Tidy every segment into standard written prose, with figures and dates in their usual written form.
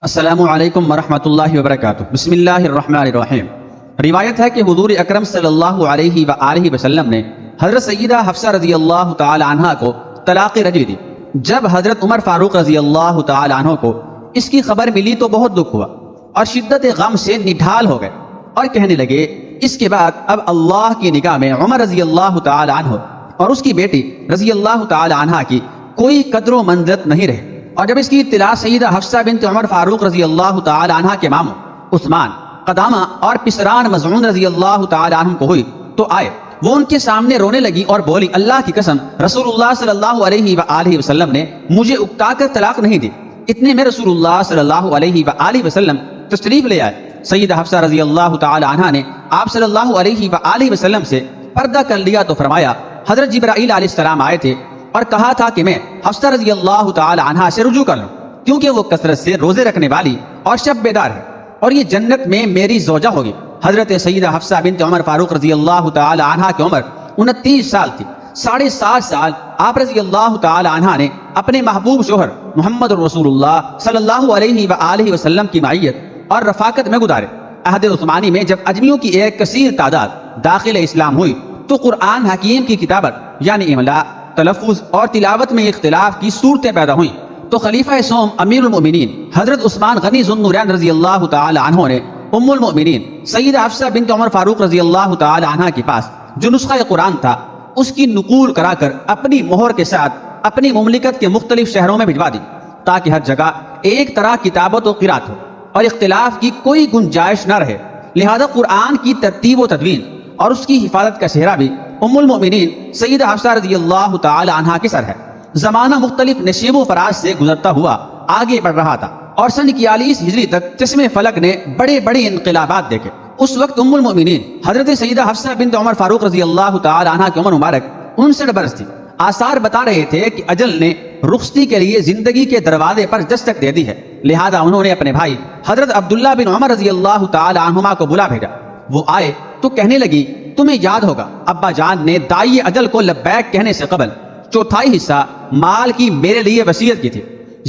السلام علیکم ورحمۃ اللہ وبرکاتہ۔ بسم اللہ الرحمن الرحیم۔ روایت ہے کہ حضور اکرم صلی اللہ علیہ وآلہ وسلم نے حضرت سیدہ حفصہ رضی اللہ تعالی عنہ کو طلاق رجعی دی۔ جب حضرت عمر فاروق رضی اللہ تعالی عنہ کو اس کی خبر ملی تو بہت دکھ ہوا اور شدت غم سے نڈھال ہو گئے اور کہنے لگے اس کے بعد اب اللہ کی نگاہ میں عمر رضی اللہ تعالی عنہ اور اس کی بیٹی رضی اللہ تعالی عنہ کی کوئی قدر و منزلت نہیں رہے۔ اور جب اس کی اطلاع سیدہ حفصہ بنت عمر فاروق رضی اللہ تعالی عنہ کے ماموں عثمان، قدامہ اور پسران مظعون رضی اللہ تعالی عنہ کو ہوئی تو آئے، وہ ان کے سامنے رونے لگی اور بولی اللہ کی قسم رسول اللہ صلی اللہ علیہ وآلہ وسلم نے مجھے اکتا کر طلاق نہیں دی۔ اتنے میں رسول اللہ صلی اللہ علیہ وآلہ وسلم تشریف لے آئے۔ سیدہ حفصہ رضی اللہ تعالی عنہ نے آپ صلی اللہ علیہ وآلہ وسلم سے پردہ کر لیا تو فرمایا حضرت جبرائیل علیہ السلام آئے تھے اور کہا تھا کہ میں حفصہ رضی اللہ تعالی عنہ سے رجوع کر لوں کیونکہ وہ کثرت سے روزے رکھنے والی اور شب بیدار ہے اور یہ جنت میں میری زوجہ ہوگی۔ حضرت سیدہ حفصہ بنت عمر فاروق رضی اللہ تعالی عنہ کی عمر 29 سال تھی۔ 7.5 سال آپ رضی اللہ تعالی عنہ نے اپنے محبوب شوہر محمد رسول اللہ صلی اللہ علیہ وآلہ وسلم کی معیت اور رفاقت میں گزارے۔ عہد عثمانی میں جب اجمیوں کی ایک کثیر تعداد داخل اسلام ہوئی تو قرآن حکیم کی کتابت یعنی املا، تلفظ اور تلاوت میں اختلاف کی صورتیں پیدا ہوئیں تو خلیفہ سوم امیر المؤمنین حضرت عثمان غنی ذو النورین رضی اللہ تعالی عنہ نے ام المؤمنین سیدہ حفصہ بنت عمر فاروق رضی اللہ تعالی عنہ کے پاس جو نسخہ قرآن تھا اس کی نقول کرا کر اپنی مہر کے ساتھ اپنی مملکت کے مختلف شہروں میں بھجوا دی تاکہ ہر جگہ ایک طرح کتابت و قرات ہو اور اختلاف کی کوئی گنجائش نہ رہے۔ لہذا قرآن کی ترتیب و تدوین اور اس کی حفاظت کا سہرا بھی ام المؤمنین سیدہ حفصہ رضی اللہ تعالی عنہ کے سر ہے۔ زمانہ مختلف نشیب و فراز سے گزرتا ہوا آگے بڑھ رہا تھا اور سن 41 ہجری تک چشم فلک نے بڑے بڑے انقلابات دیکھے۔ اس وقت ام المؤمنین حضرت سیدہ حفصہ بنت عمر فاروق رضی اللہ تعالی عنہ کی عمر مبارک 59 برس تھی۔ آثار بتا رہے تھے کہ اجل نے رخصتی کے لیے زندگی کے دروازے پر دستک دے دی ہے، لہذا انہوں نے اپنے بھائی حضرت عبداللہ بن عمر رضی اللہ تعالی عنہما کو بلا بھیجا۔ وہ آئے تو کہنے لگی تمہیں یاد ہوگا ابا جان نے دائی اجل کو لبیک کہنے سے قبل 1/4 حصہ مال کی میرے لیے وصیت کی تھی،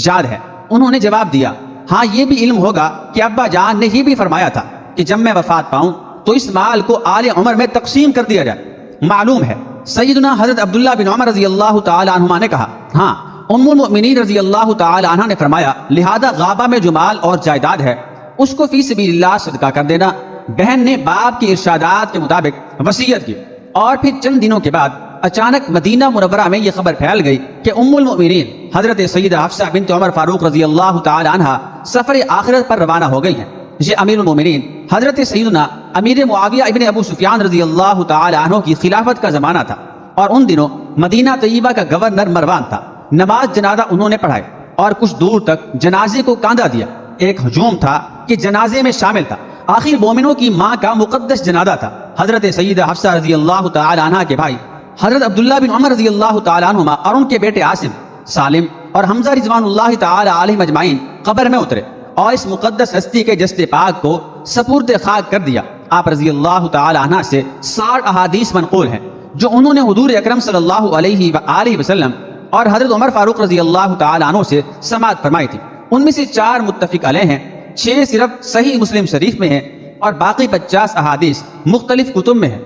یاد ہے؟ انہوں نے جواب دیا ہاں یہ بھی علم ہوگا کہ ابا جان نے یہ بھی فرمایا تھا کہ جب میں وفات پاؤں تو اس مال کو آل عمر میں تقسیم کر دیا جائے۔ معلوم ہے سیدنا حضرت عبداللہ بن عمر رضی اللہ تعالی عنہما نے کہا ہاں ام المؤمنین رضی اللہ تعالی عنہ نے فرمایا لہذا غابہ میں جو مال اور جائیداد ہے اس کو فی سبیل اللہ صدقہ کر دینا۔ بہن نے باپ کی ارشادات کے مطابق وصیت کی اور پھر چند دنوں کے بعد اچانک مدینہ منورہ میں یہ خبر پھیل گئی کہ ام المؤمنین حضرت سیدہ حفصہ بنت عمر فاروق رضی اللہ تعالی عنہ سفر آخرت پر روانہ ہو گئی ہیں۔ یہ امیر المؤمنین حضرت سیدنا امیر معاویہ ابن ابو سفیان رضی اللہ تعالی عنہ کی خلافت کا زمانہ تھا اور ان دنوں مدینہ طیبہ کا گورنر مروان تھا۔ نماز جنازہ انہوں نے پڑھائے اور کچھ دور تک جنازے کو کاندھا دیا۔ ایک ہجوم تھا کہ جنازے میں شامل تھا، آخر مومنوں کی ماں کا مقدس جنازہ تھا۔ حضرت سیدہ حفصہ رضی اللہ تعالی عنہ کے بھائی حضرت عبداللہ بن عمر رضی اللہ تعالی عنہما اور ان کے بیٹے عاصم، سالم اور حمزہ رضوان اللہ تعالی علیہم اجمعین قبر میں اترے اور اس مقدس ہستی کے جسد پاک کو سپرد خاک کر دیا۔ آپ رضی اللہ تعالی عنہ سے 60 احادیث منقول ہیں جو انہوں نے حضور اکرم صلی اللہ علیہ وآلہ وسلم اور حضرت عمر فاروق رضی اللہ تعالی عنہ سے سماعت فرمائی تھی۔ ان میں سے 4 متفق علیہ ہیں، 6 صرف صحیح مسلم شریف میں ہیں اور باقی 50 احادیث مختلف کتب میں ہیں۔